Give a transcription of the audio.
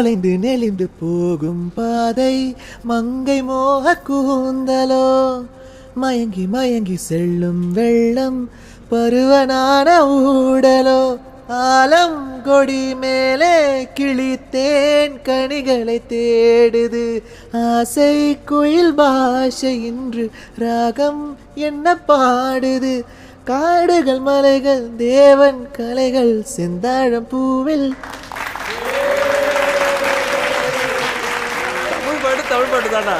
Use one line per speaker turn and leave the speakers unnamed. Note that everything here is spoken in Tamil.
வளைந்து நெளிந்து போகும் பாதை மங்கை மோக கூந்தலோ மயங்கி மயங்கி செல்லும் வெள்ளம் பருவனான ஊடலோ ஆலம் கொடி மேலே கிளித்தேன் கனிகளை தேடுது ஆசை குயில் பாஷை இன்று ராகம் என்ன பாடுது காடுகள் மலைகள் தேவன் கலைகள் செந்தாழம் பூவில்
தமிழ் பாட்டு தானா?